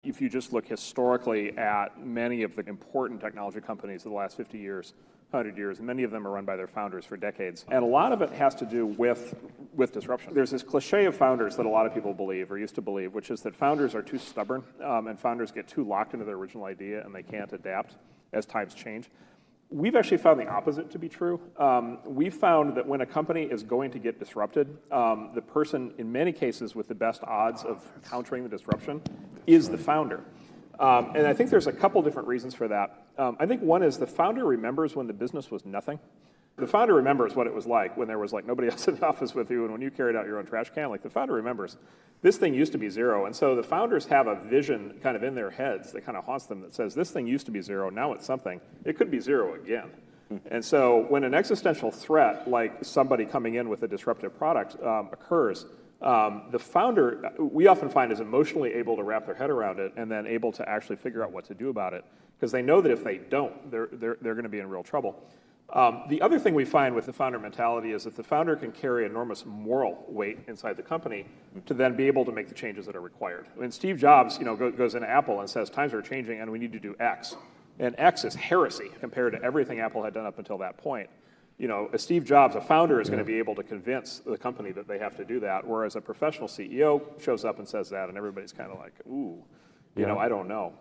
if you just look historically at many of the important technology companies of the last 50 years, 100 years, and many of them are run by their founders for decades. And a lot of it has to do with disruption. There's this cliche of founders that a lot of people believe, or used to believe, which is that founders are too stubborn, and founders get too locked into their original idea, and they can't adapt as times change. We've actually found the opposite to be true. We've found that when a company is going to get disrupted, the person, in many cases, with the best odds of countering the disruption is the founder. And I think there's a couple different reasons for that. I think one is the founder remembers when the business was nothing. The founder remembers what it was like when there was like nobody else in the office with you, and when you carried out your own trash can. Like the founder remembers, this thing used to be zero. And so the founders have a vision kind of in their heads that kind of haunts them that says, this thing used to be zero, now it's something. It could be zero again. And so when an existential threat, like somebody coming in with a disruptive product, occurs, the founder, we often find, is emotionally able to wrap their head around it and then able to actually figure out what to do about it, because they know that if they don't, they're going to be in real trouble. The other thing we find with the founder mentality is that the founder can carry enormous moral weight inside the company to then be able to make the changes that are required. When Steve Jobs, goes into Apple and says, times are changing and we need to do X, and X is heresy compared to everything Apple had done up until that point. Steve Jobs, a founder, is going to be able to convince the company that they have to do that, whereas a professional CEO shows up and says that, and everybody's kind of like, ooh, I don't know.